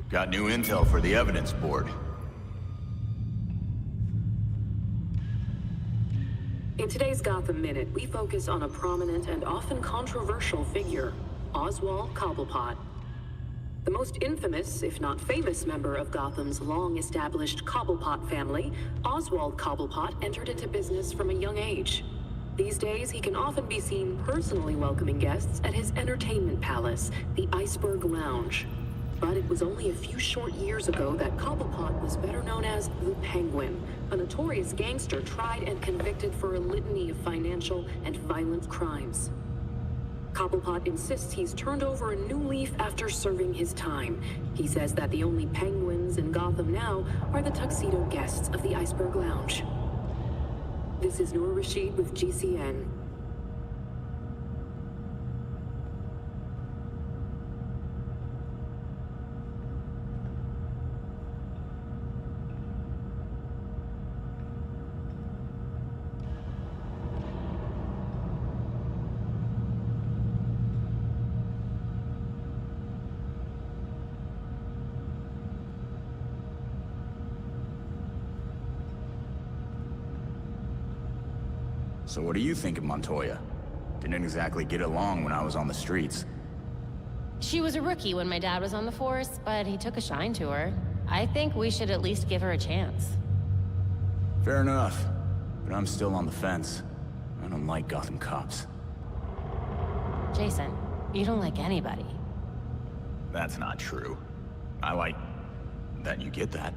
Got new intel for the evidence board. In today's Gotham Minute, we focus on a prominent and often controversial figure, Oswald Cobblepot. The most infamous, if not famous, member of Gotham's long-established Cobblepot family, Oswald Cobblepot entered into business from a young age. These days, he can often be seen personally welcoming guests at his entertainment palace, the Iceberg Lounge. But it was only a few short years ago that Cobblepot was better known as the Penguin, a notorious gangster tried and convicted for a litany of financial and violent crimes. Cobblepot insists he's turned over a new leaf after serving his time. He says that the only penguins in Gotham now are the tuxedo guests of the Iceberg Lounge. This is Noor Rashid with GCN. So what do you think of Montoya? Didn't exactly get along when I was on the streets. She was a rookie when my dad was on the force, but he took a shine to her. I think we should at least give her a chance. Fair enough, but I'm still on the fence. I don't like Gotham cops. Jason, you don't like anybody. That's not true. I like that you get that.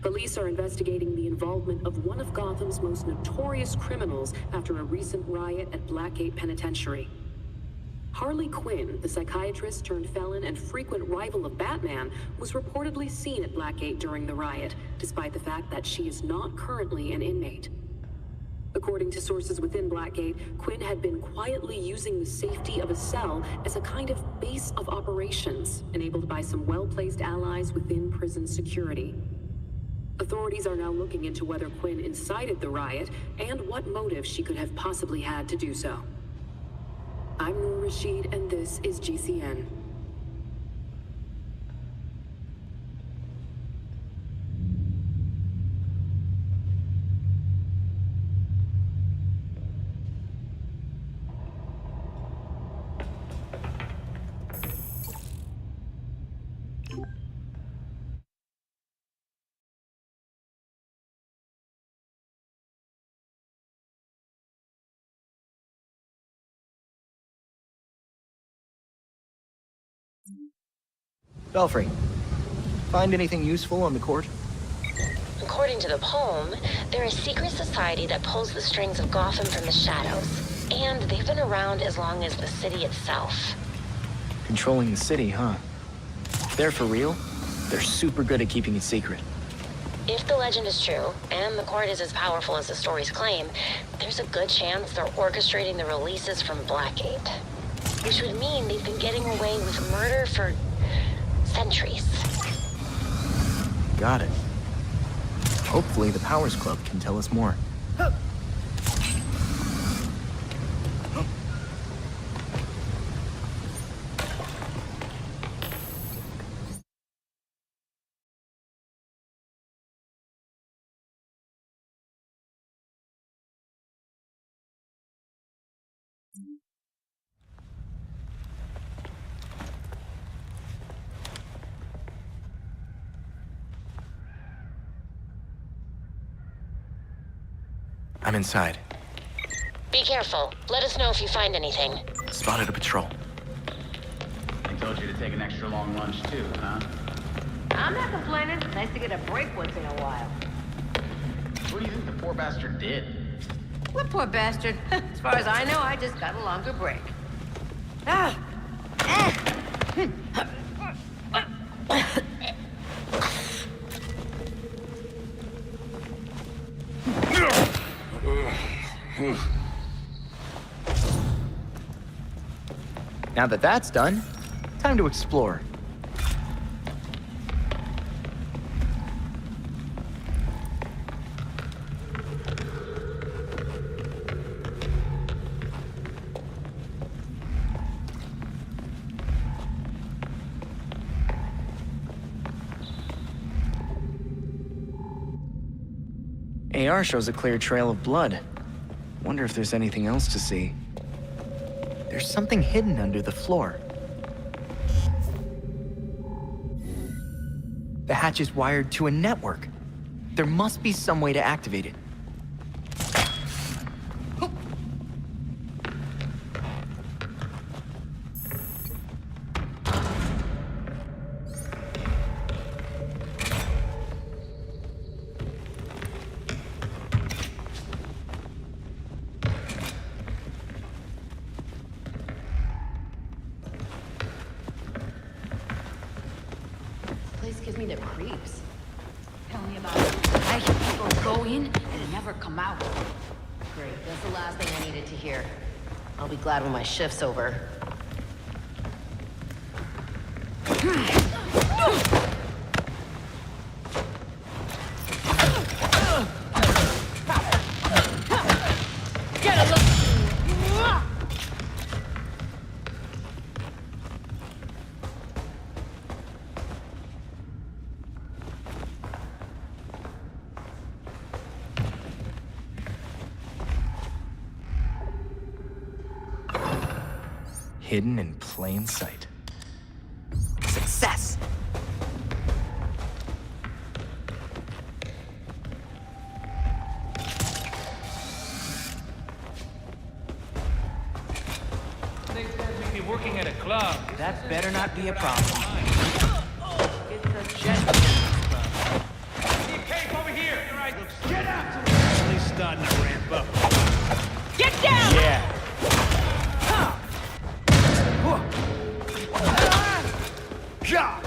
Police are investigating the involvement of one of Gotham's most notorious criminals after a recent riot at Blackgate Penitentiary. Harley Quinn, the psychiatrist turned felon and frequent rival of Batman, was reportedly seen at Blackgate during the riot, despite the fact that she is not currently an inmate. According to sources within Blackgate, Quinn had been quietly using the safety of a cell as a kind of base of operations, enabled by some well-placed allies within prison security. Authorities are now looking into whether Quinn incited the riot and what motive she could have possibly had to do so. I'm Noor Rashid, and this is GCN. Belfry, find anything useful on the court? According to the poem, they're a secret society that pulls the strings of Gotham from the shadows. And they've been around as long as the city itself. Controlling the city, huh? They're for real? They're super good at keeping it secret. If the legend is true, and the court is as powerful as the stories claim, there's a good chance they're orchestrating the releases from Blackgate. Which would mean they've been getting away with murder for centuries. Got it. Hopefully the Powers Club can tell us more. I'm inside. Be careful. Let us know if you find anything. Spotted a patrol. They told you to take an extra long lunch too, huh? I'm not complaining. Nice to get a break once in a while. What do you think the poor bastard did? What poor bastard? As far as I know, I just got a longer break. Now that that's done, time to explore. AR shows a clear trail of blood. Wonder if there's anything else to see. There's something hidden under the floor. The hatch is wired to a network. There must be some way to activate it. Place gives me the creeps. Tell me about it. I hear people go in and never come out. Great, that's the last thing I needed to hear. I'll be glad when my shift's over. Hidden in plain sight. Success! They said we'd be working at a club. That better not be a problem. It's a jet. Need cape over here. All right, Get out! at least starting to ramp up. Get down! Yeah. God!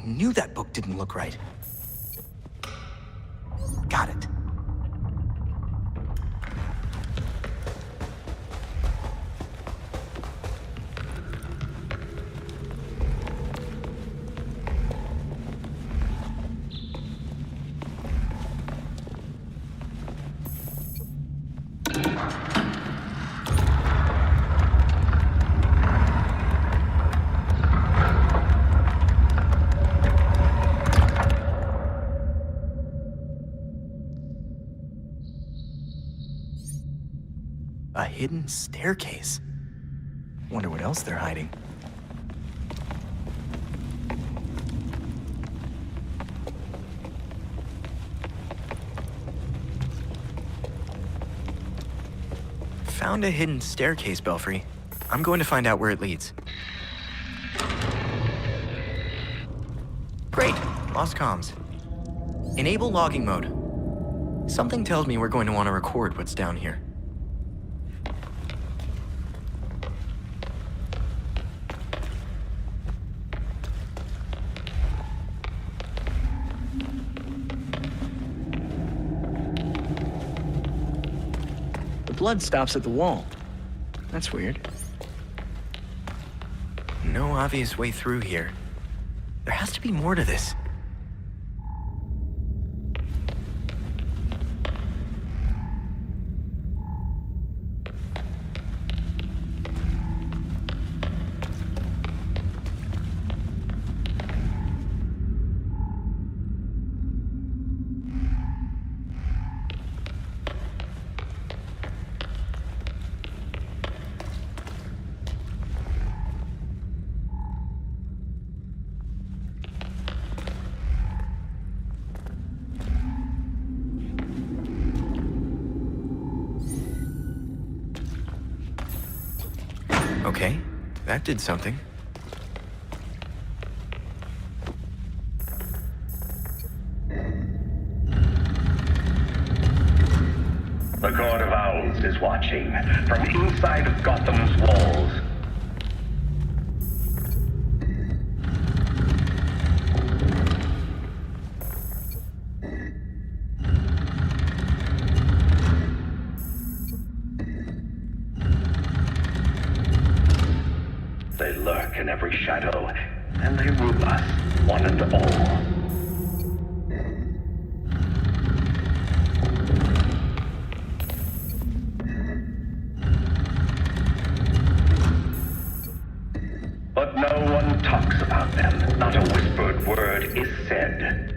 knew that book didn't look right. Got it. A hidden staircase. Wonder what else they're hiding. Found a hidden staircase, Belfry. I'm going to find out where it leads. Great, lost comms. Enable logging mode. Something tells me we're going to want to record what's down here. Blood stops at the wall. That's weird. No obvious way through here. There has to be more to this. Okay, that did something. The Court of Owls is watching from inside of Gotham's walls. They lurk in every shadow, and they rule us, one and all. But no one talks about them. Not a whispered word is said.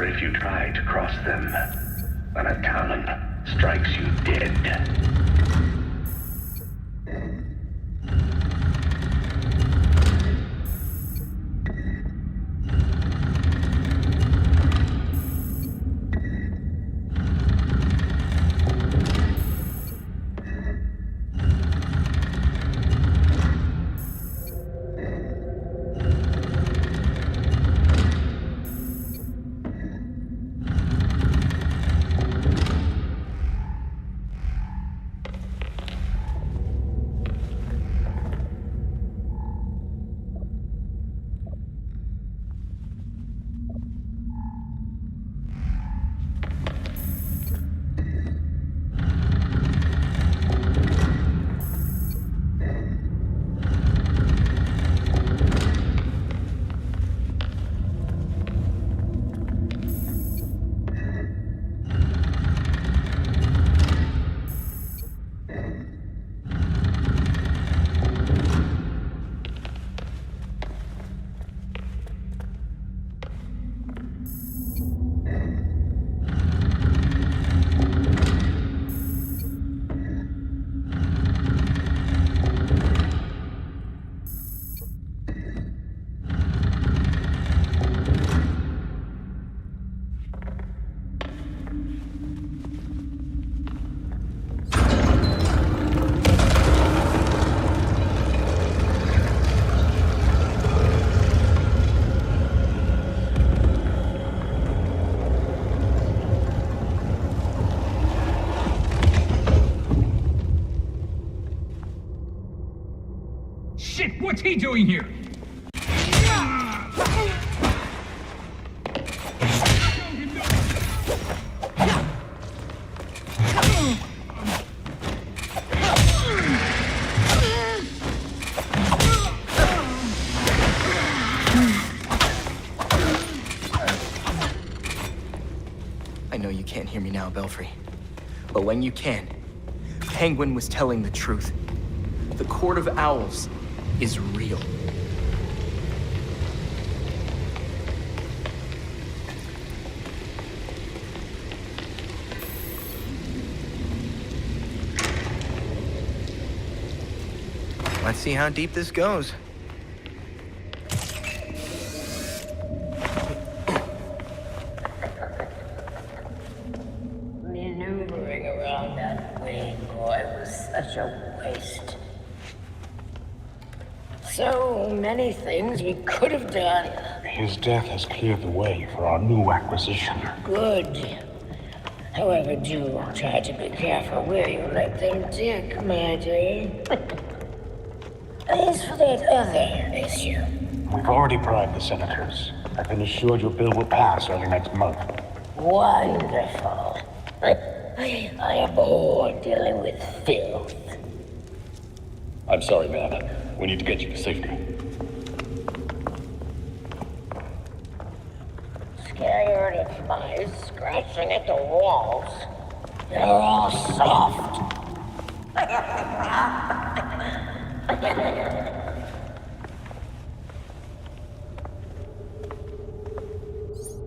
If you try to cross them, then a cannon strikes you dead. he doing here? I know you can't hear me now, Belfry. But when you can, Penguin was telling the truth. The Court of Owls is real. Let's see how deep this goes. Maneuvering around that wing, boy, was such a waste. So many things we could have done. His death has cleared the way for our new acquisition. Good. However, do try to be careful where you let them dig, my dear. As for that other issue, We've already bribed the senators. I've been assured your bill will pass early next month. wonderful. I abhor dealing with filth. I'm sorry, man. We need to get you to safety. Scared of mice scratching at the walls? They're all soft.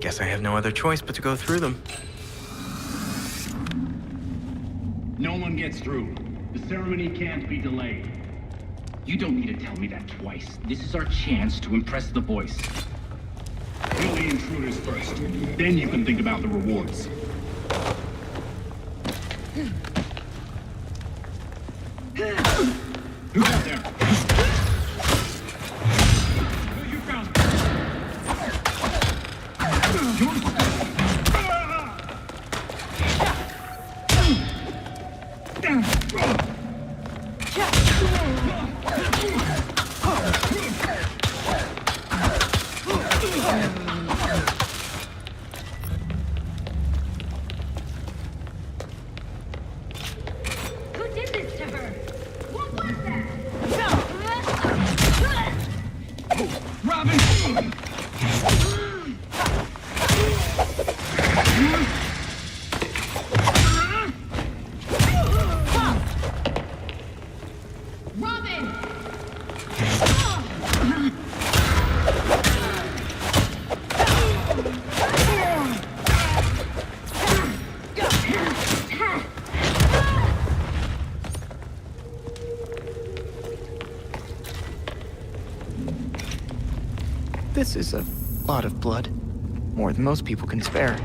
Guess I have no other choice but to go through them. No one gets through. The ceremony can't be delayed. You don't need to tell me that twice. This is our chance to impress the voice. Kill the intruders first. Then you can think about the rewards. Who's out there? Who you found? Who did this to her? What was that? Robin! Robin! This is a lot of blood. More than most people can spare.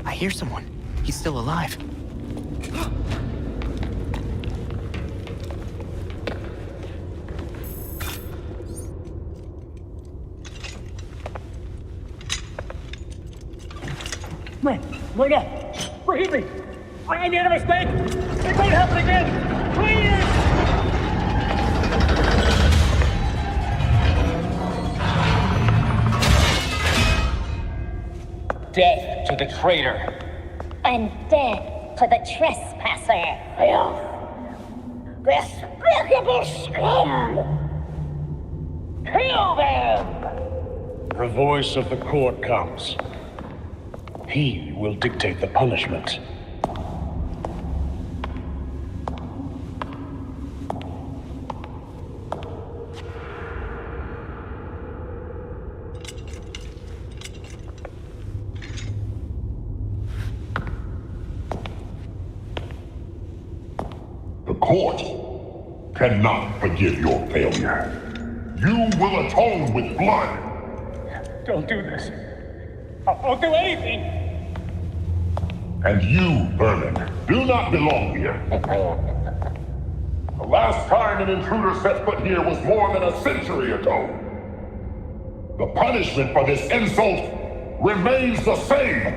I hear someone. He's still alive. Wait up! Forgive me! I made a mistake! It won't happen again! Please! Death to the traitor! And death to the trespasser! Filth! Despicable scum! Kill them! The voice of the court comes. He will dictate the punishment. The court cannot forgive your failure. You will atone with blood. Don't do this. I'll do anything! And you, Vermin, do not belong here. The last time an intruder set foot here was more than a century ago. The punishment for this insult remains the same.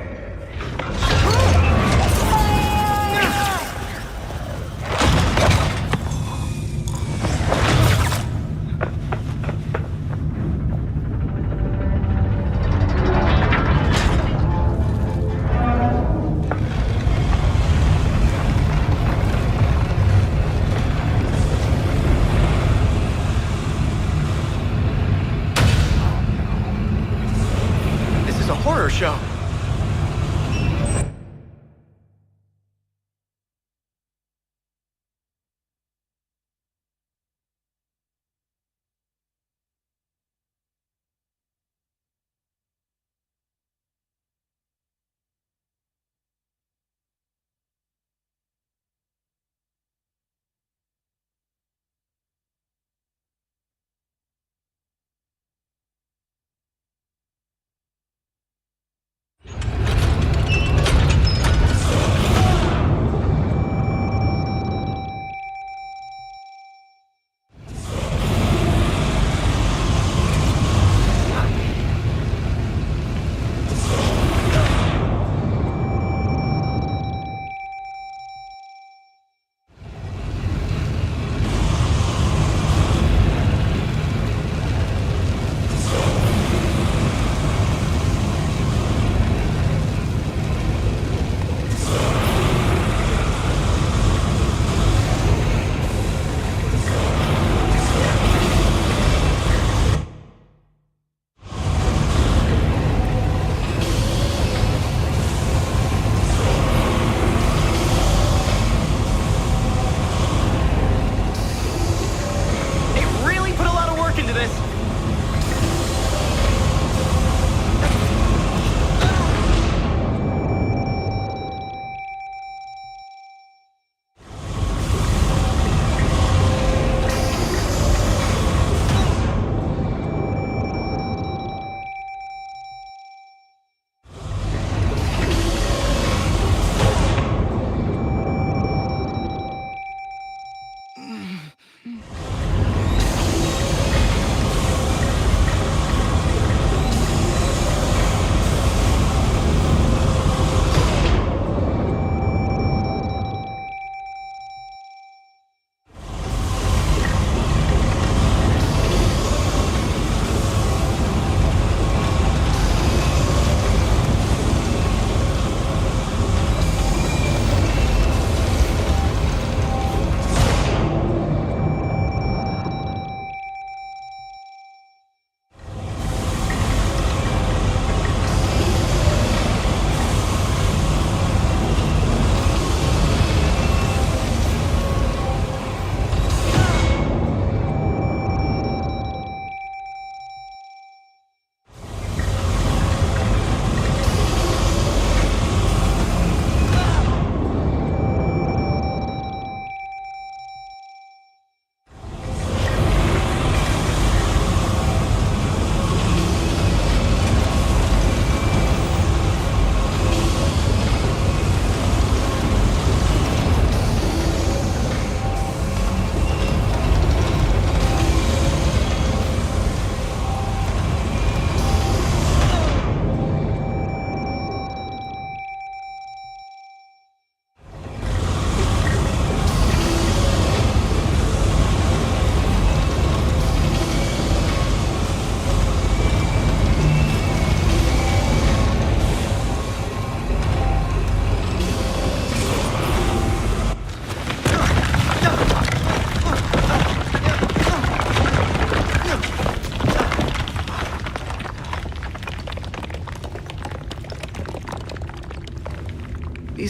Show.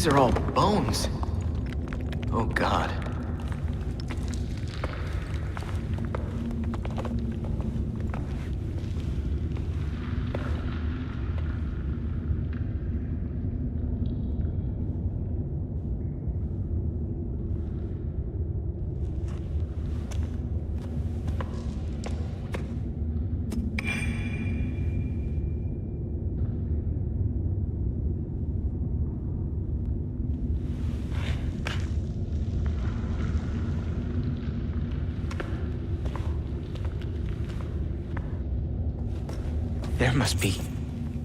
These are all bones. Oh, God. There must be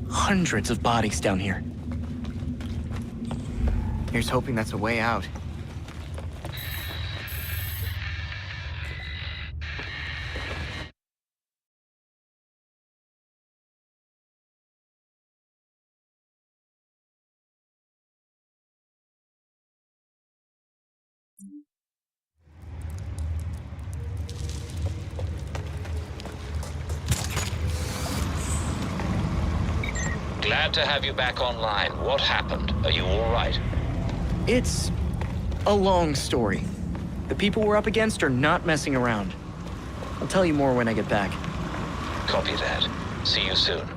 hundreds of bodies down here. Here's hoping that's a way out. Glad to have you back online. What happened? Are you all right? It's a long story. The people we're up against are not messing around. I'll tell you more when I get back. Copy that. See you soon.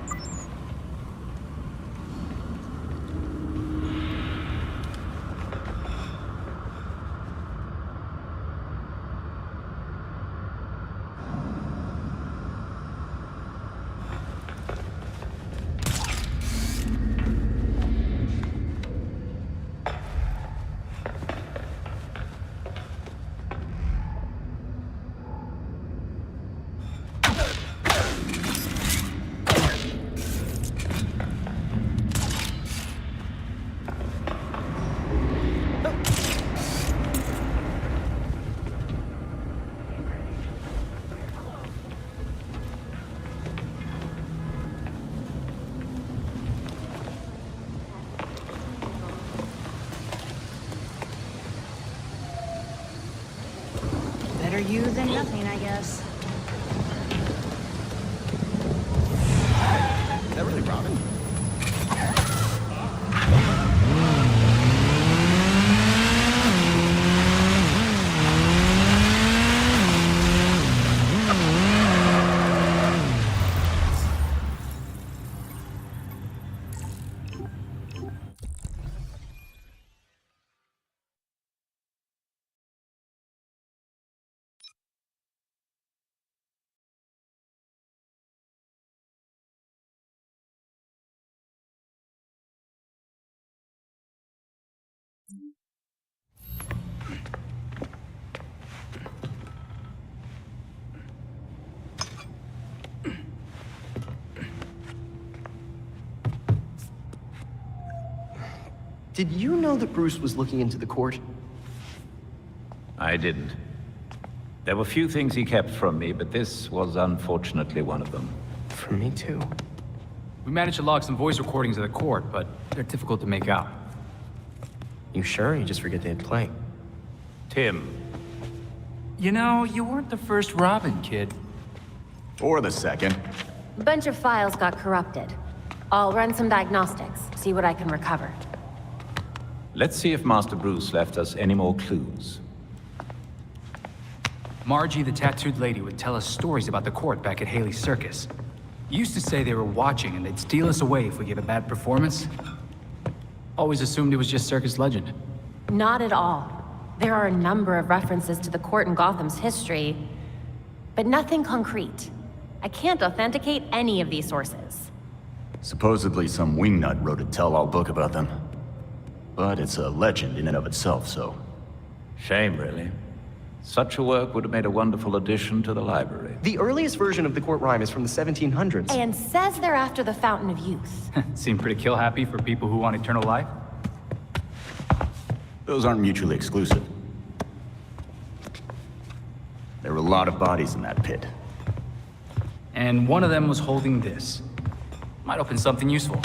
Better you than nothing, I guess. Is that really Robin? Did you know that Bruce was looking into the court? I didn't. There were few things he kept from me, but this was unfortunately one of them. From me too. We managed to log some voice recordings of the court, but they're difficult to make out. You sure? You just forget they'd play. Tim. You know, you weren't the first Robin, kid. Or the second. A bunch of files got corrupted. I'll run some diagnostics, see what I can recover. Let's see if Master Bruce left us any more clues. Margie, the tattooed lady, would tell us stories about the court back at Haley's Circus. Used to say they were watching and they'd steal us away if we gave a bad performance. Always assumed it was just circus legend. Not at all. There are a number of references to the court in Gotham's history, but nothing concrete. I can't authenticate any of these sources. Supposedly some wingnut wrote a tell-all book about them. But it's a legend in and of itself, so... Shame, really. Such a work would have made a wonderful addition to the library. The earliest version of the court rhyme is from the 1700s. And says they're after the Fountain of Youth. Seem pretty kill-happy for people who want eternal life. Those aren't mutually exclusive. There were a lot of bodies in that pit. And one of them was holding this. Might open something useful.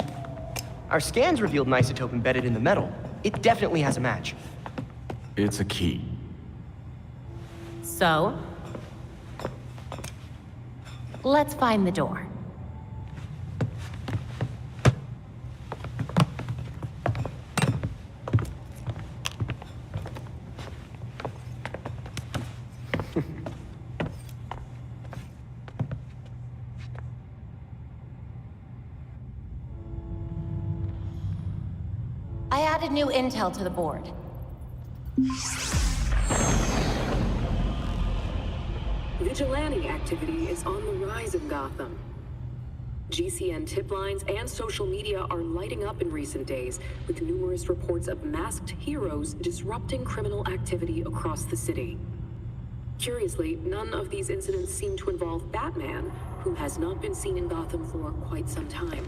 Our scans revealed an isotope embedded in the metal. It definitely has a match. It's a key. So? Let's find the door. provided new intel to the board. Vigilante activity is on the rise in Gotham. GCN tip lines and social media are lighting up in recent days, with numerous reports of masked heroes disrupting criminal activity across the city. Curiously, none of these incidents seem to involve Batman, who has not been seen in Gotham for quite some time.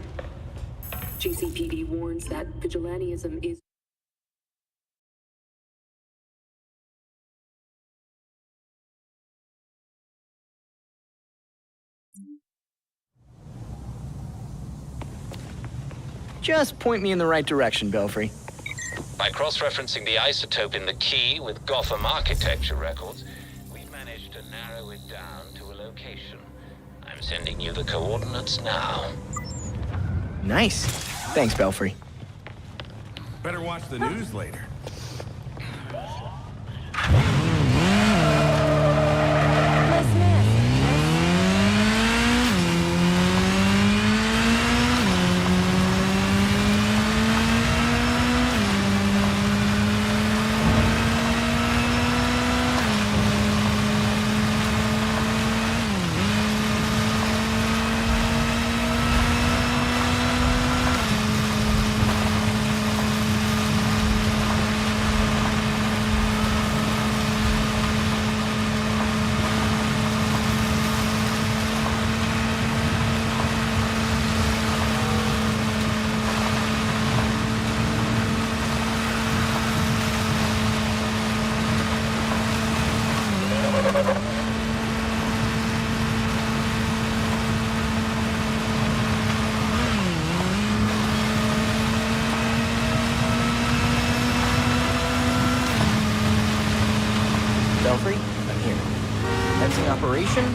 GCPD warns that vigilantism is Just point me in the right direction, Belfry. By cross-referencing the isotope in the key with Gotham architecture records, we've managed to narrow it down to a location. I'm sending you the coordinates now. Nice. Thanks, Belfry. Better watch the news later. Belfry, I'm here. Commencing operation.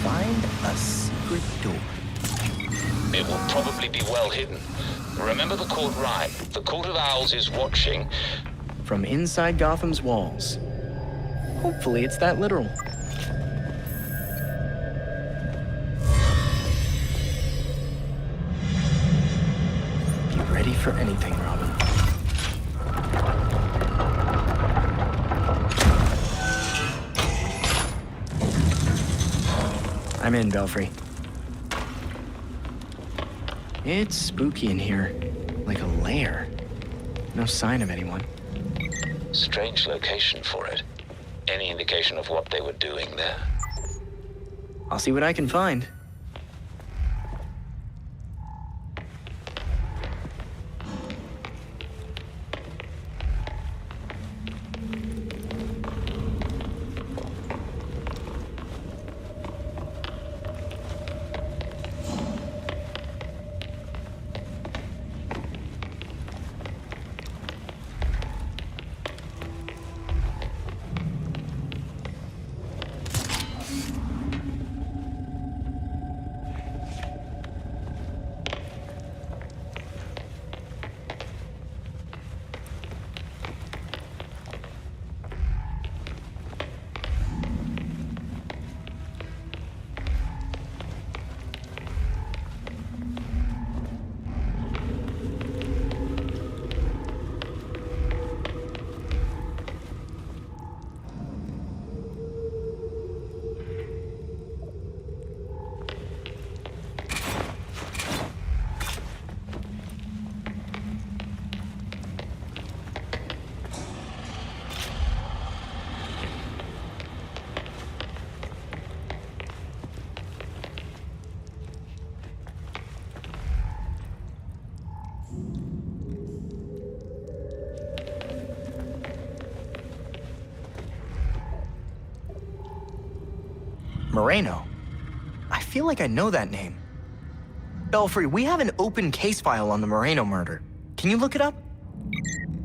Find a secret door. It will probably be well hidden. Remember the court rhyme. The Court of Owls is watching. From inside Gotham's walls. Hopefully it's that literal. Be ready for anything, Robin. I'm in, Belfry. It's spooky in here. Like a lair. No sign of anyone. Strange location for it. Any indication of what they were doing there? I'll see what I can find. Moreno. I feel like I know that name. Belfry, we have an open case file on the Moreno murder. Can you look it up?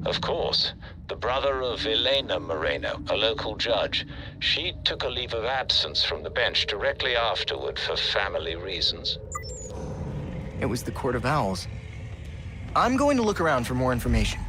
Of course. The brother of Elena Moreno, a local judge. She took a leave of absence from the bench directly afterward for family reasons. It was the Court of Owls. I'm going to look around for more information.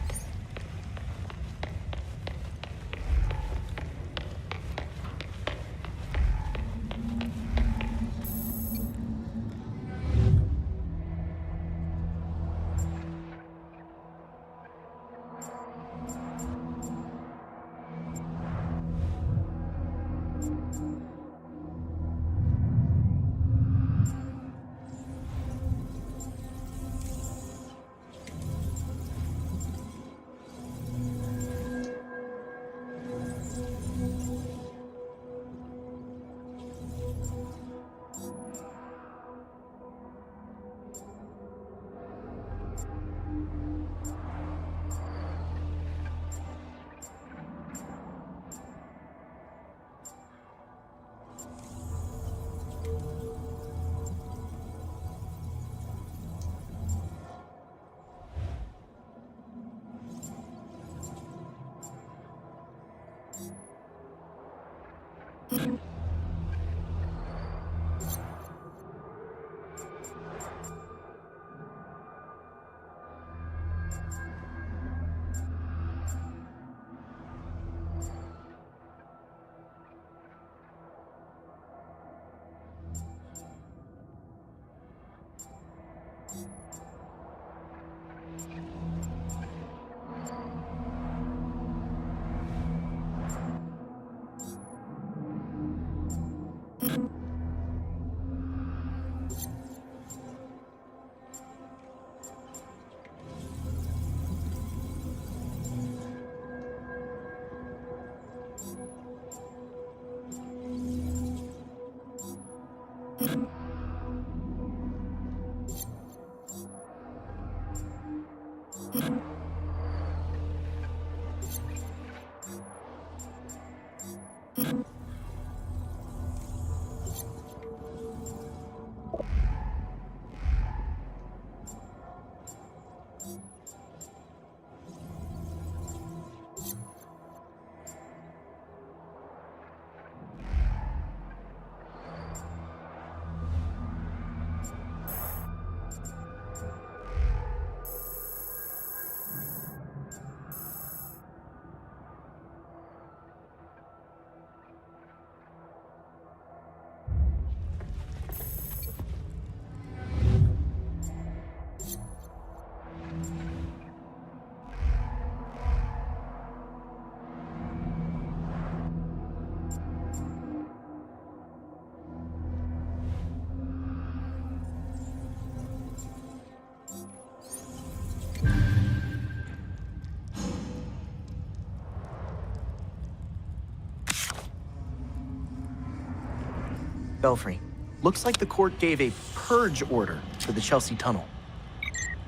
Belfry, looks like the court gave a purge order for the Chelsea Tunnel.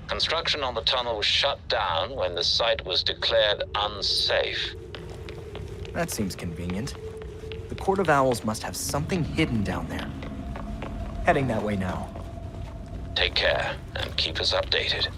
Construction on the tunnel was shut down when the site was declared unsafe. That seems convenient. The Court of Owls must have something hidden down there. Heading that way now. Take care, and keep us updated.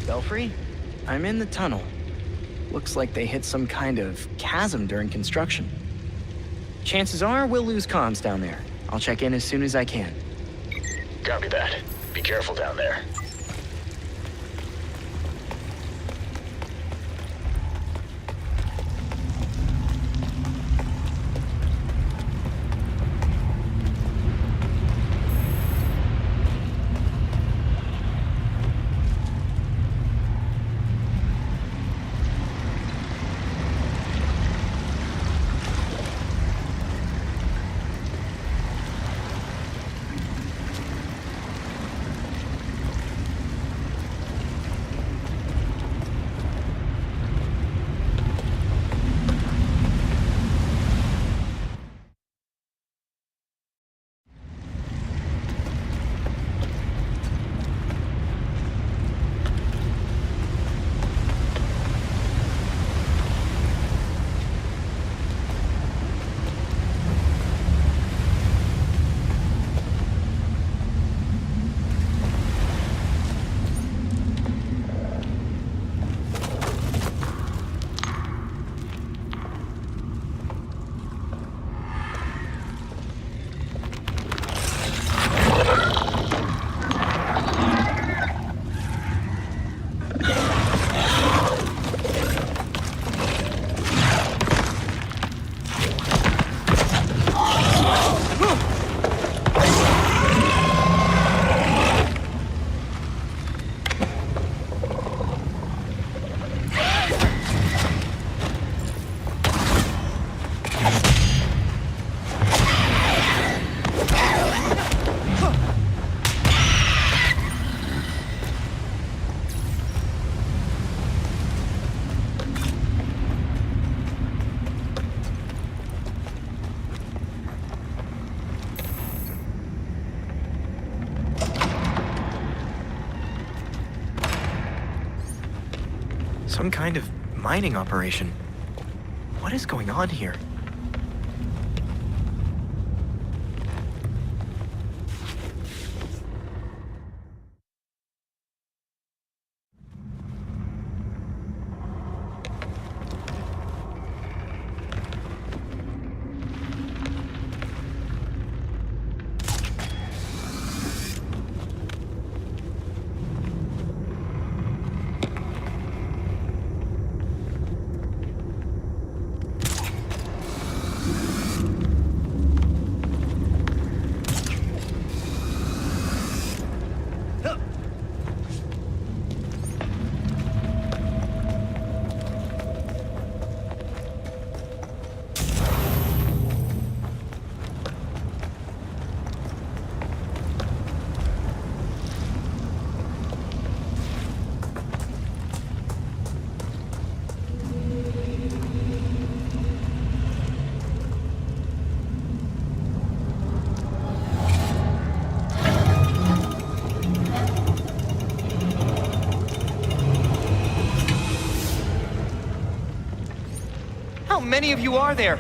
Belfry? I'm in the tunnel. Looks like they hit some kind of chasm during construction. Chances are we'll lose comms down there. I'll check in as soon as I can. Copy that. Be careful down there. Some kind of mining operation. What is going on here? How many of you are there?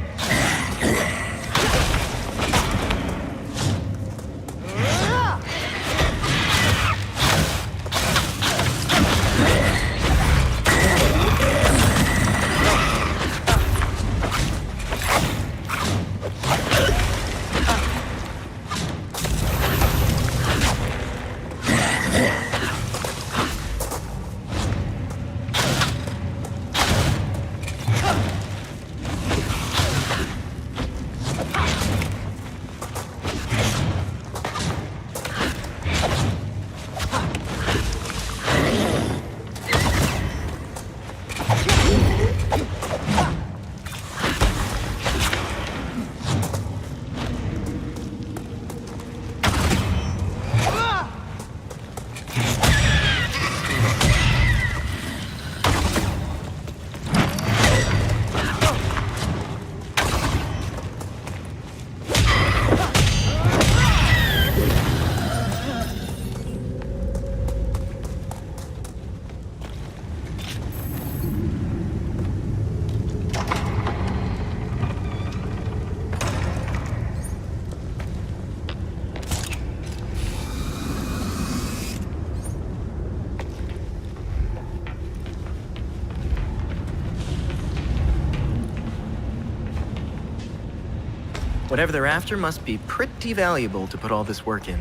Whatever they're after must be pretty valuable to put all this work in.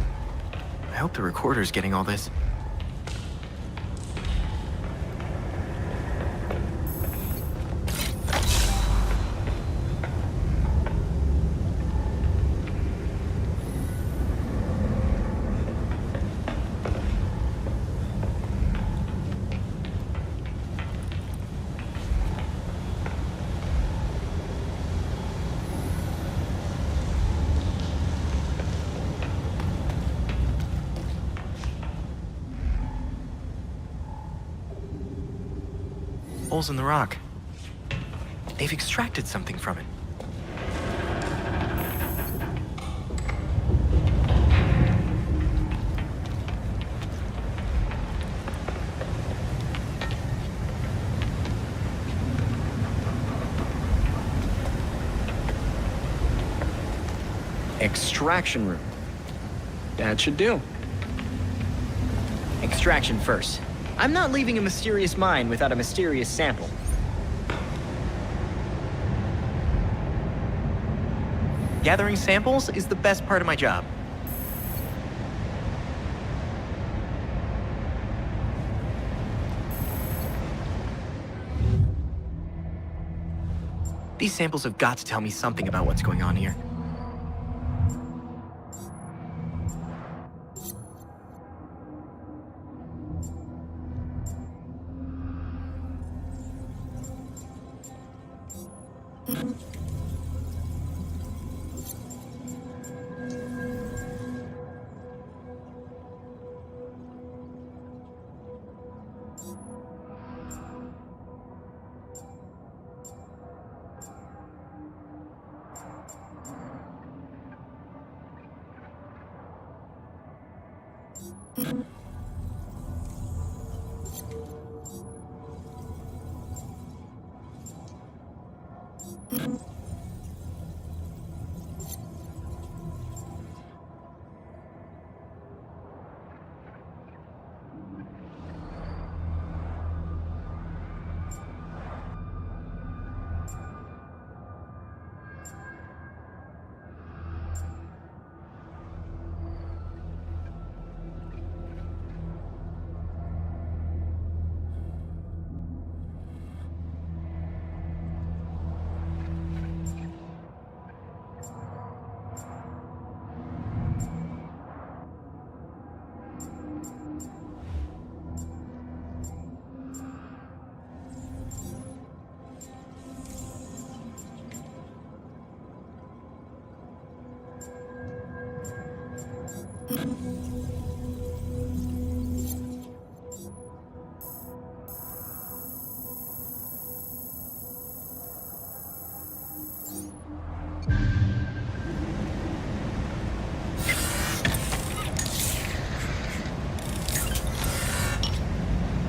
I hope the recorder's getting all this. Holes in the rock. They've extracted something from it. Extraction room. That should do. Extraction first. I'm not leaving a mysterious mine without a mysterious sample. Gathering samples is the best part of my job. These samples have got to tell me something about what's going on here.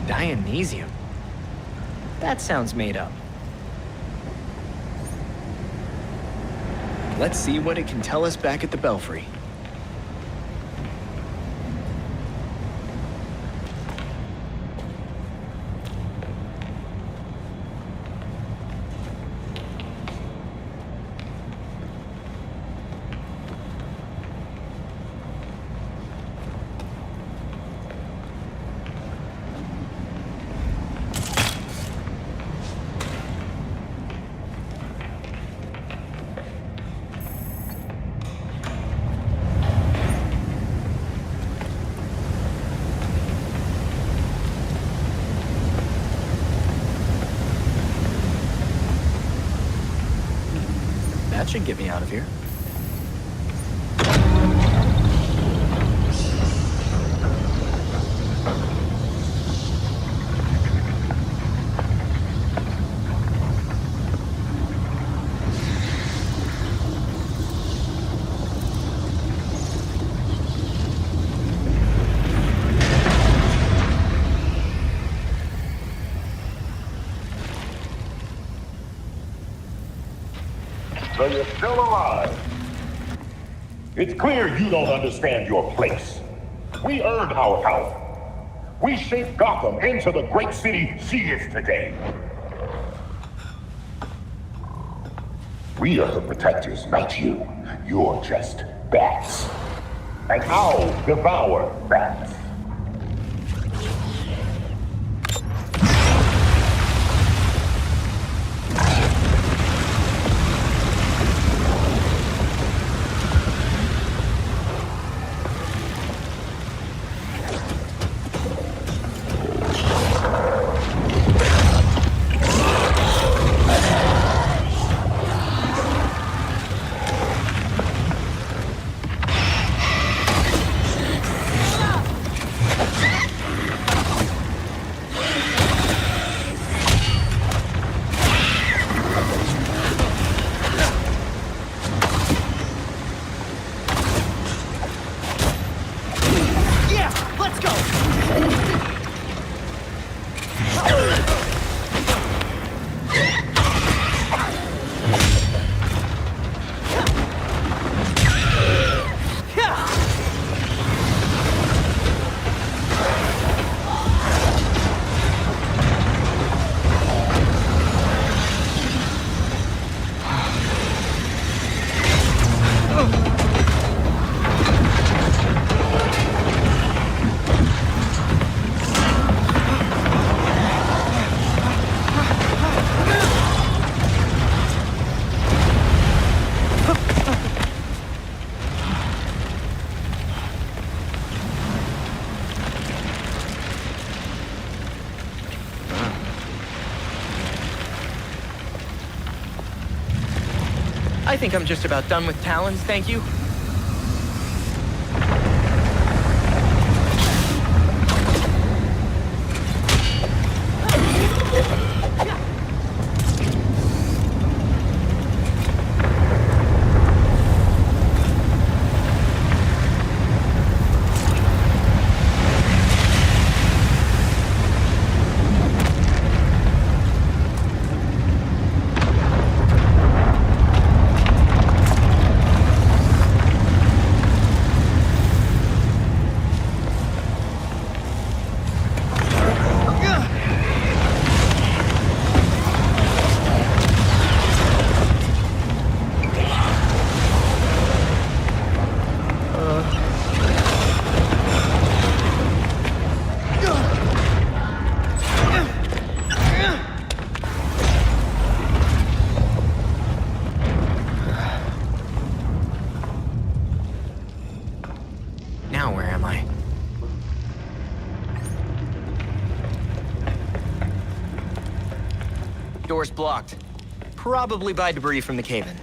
Dionysium. That sounds made up. Let's see what it can tell us back at the Belfry. That should get me out of here. So you're still alive. It's clear you don't understand your place. We earned our power. We shaped Gotham into the great city she is today. We are the protectors, not you. You're just bats. And I'll devour bats. I think I'm just about done with Talons, thank you. Door's blocked. Probably by debris from the cave-in.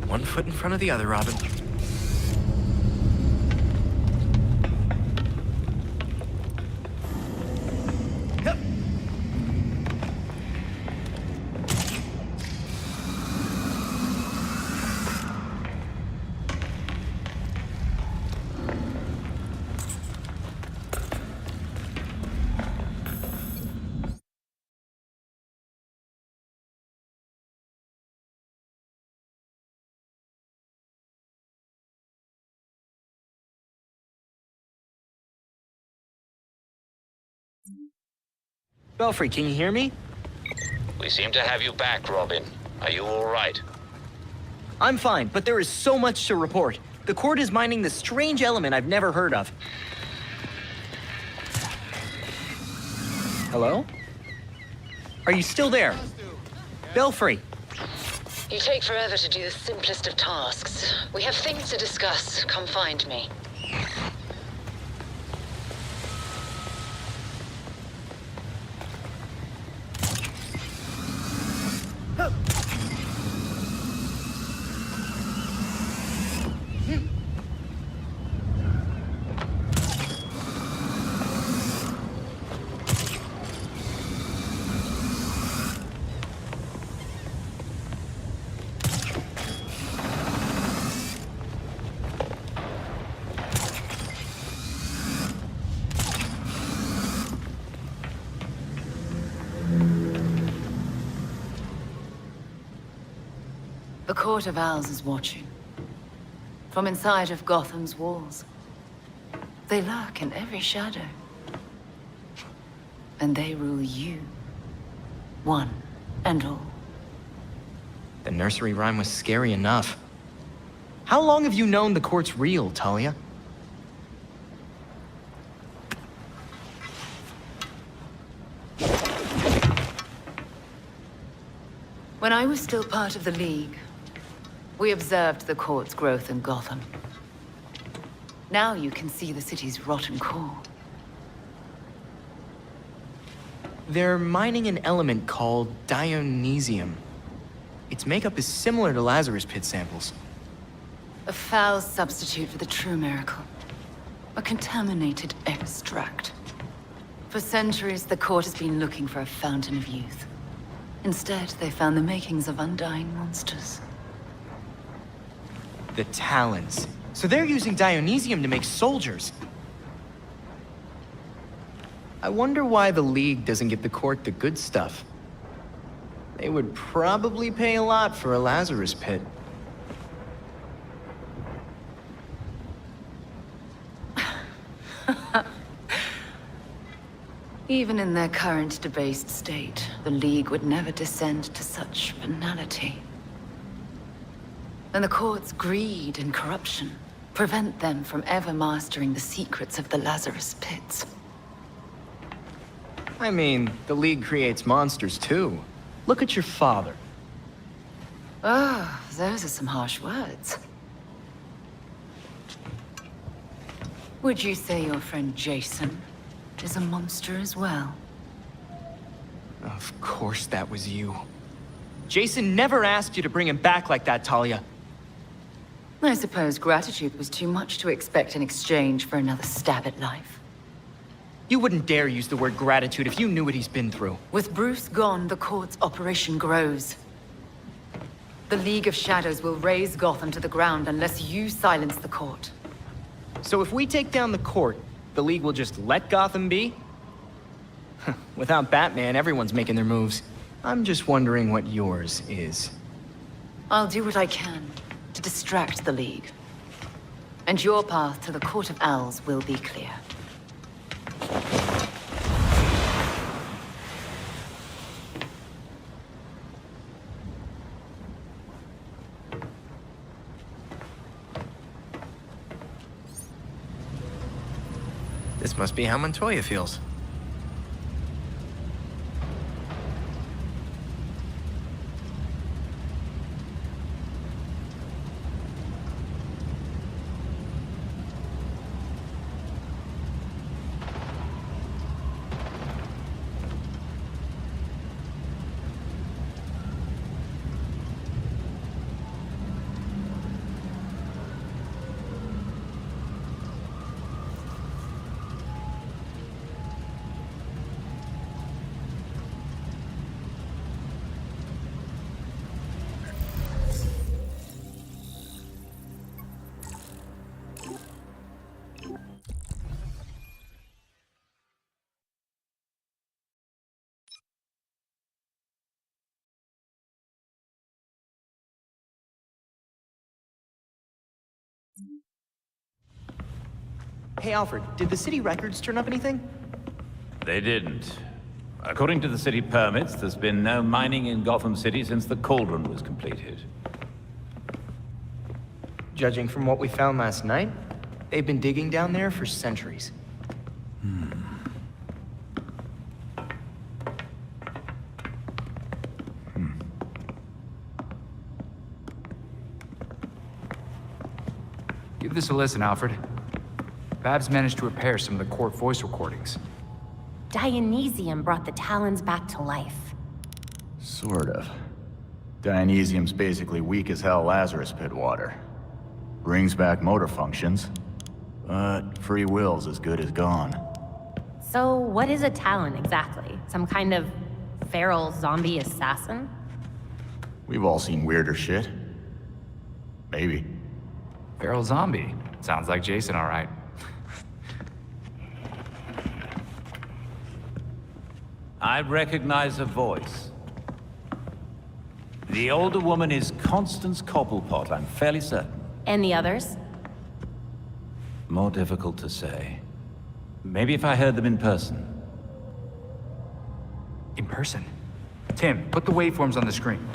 One foot in front of the other, Robin. Belfry, can you hear me? We seem to have you back, Robin. Are you all right? I'm fine, but there is so much to report. The court is mining this strange element I've never heard of. Hello? Are you still there? Belfry! You take forever to do the simplest of tasks. We have things to discuss. Come find me. The Court of Owls is watching. From inside of Gotham's walls. They lurk in every shadow. And they rule you. One and all. The nursery rhyme was scary enough. How long have you known the court's real, Talia? When I was still part of the League, we observed the court's growth in Gotham. Now you can see the city's rotten core. They're mining an element called Dionysium. Its makeup is similar to Lazarus Pit samples. A foul substitute for the true miracle. A contaminated extract. For centuries, the court has been looking for a fountain of youth. Instead, they found the makings of undying monsters. The Talons. So they're using Dionysium to make soldiers. I wonder why the League doesn't give the court the good stuff. They would probably pay a lot for a Lazarus Pit. Even in their current debased state, the League would never descend to such banality. And the court's greed and corruption prevent them from ever mastering the secrets of the Lazarus Pits. I mean, the League creates monsters too. Look at your father. Oh, those are some harsh words. Would you say your friend Jason is a monster as well? Of course that was you. Jason never asked you to bring him back like that, Talia. I suppose gratitude was too much to expect in exchange for another stab at life. You wouldn't dare use the word gratitude if you knew what he's been through. With Bruce gone, the court's operation grows. The League of Shadows will raze Gotham to the ground unless you silence the court. So if we take down the court, the League will just let Gotham be? Without Batman, everyone's making their moves. I'm just wondering what yours is. I'll do what I can to distract the League. And your path to the Court of Owls will be clear. This must be how Montoya feels. Hey, Alfred, did the city records turn up anything? They didn't. According to the city permits, there's been no mining in Gotham City since the Cauldron was completed. Judging from what we found last night, they've been digging down there for centuries. Give this a listen, Alfred. Babs managed to repair some of the court voice recordings. Dionysium brought the Talons back to life. Sort of. Dionysium's basically weak as hell Lazarus Pit water. Brings back motor functions, but free will's as good as gone. So what is a Talon exactly? Some kind of feral zombie assassin? We've all seen weirder shit. Maybe. Feral zombie. Sounds like Jason, all right. I recognize a voice. The older woman is Constance Cobblepot, I'm fairly certain. And the others? More difficult to say. Maybe if I heard them in person. In person? Tim, put the waveforms on the screen.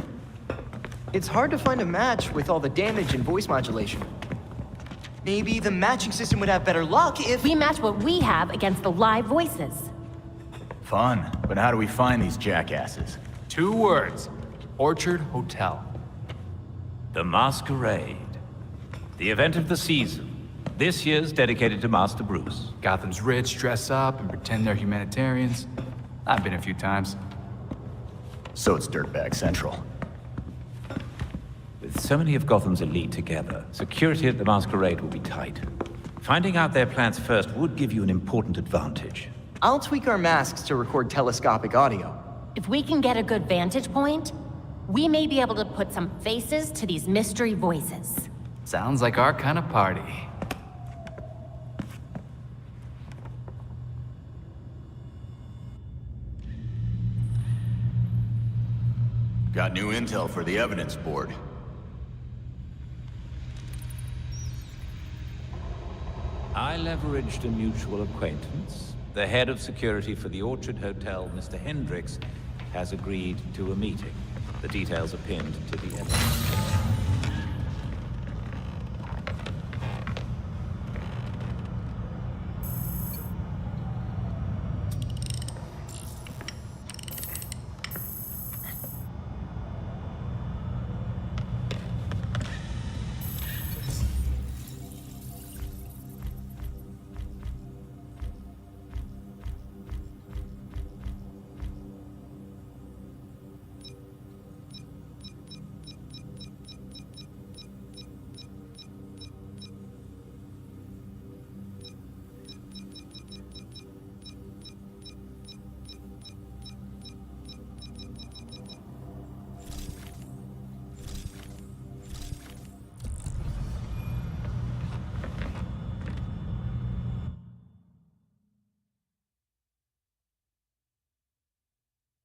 It's hard to find a match with all the damage and voice modulation. Maybe the matching system would have better luck if... We match what we have against the live voices. Fun, but how do we find these jackasses? 2 words. Orchard Hotel. The Masquerade. The event of the season. This year's dedicated to Master Bruce. Gotham's rich dress up and pretend they're humanitarians. I've been a few times. So it's Dirtbag Central. With so many of Gotham's elite together, security at the Masquerade will be tight. Finding out their plans first would give you an important advantage. I'll tweak our masks to record telescopic audio. If we can get a good vantage point, we may be able to put some faces to these mystery voices. Sounds like our kind of party. Got new intel for the evidence board. I leveraged a mutual acquaintance. The head of security for the Orchard Hotel, Mr. Hendricks, has agreed to a meeting. The details are pinned to the evidence.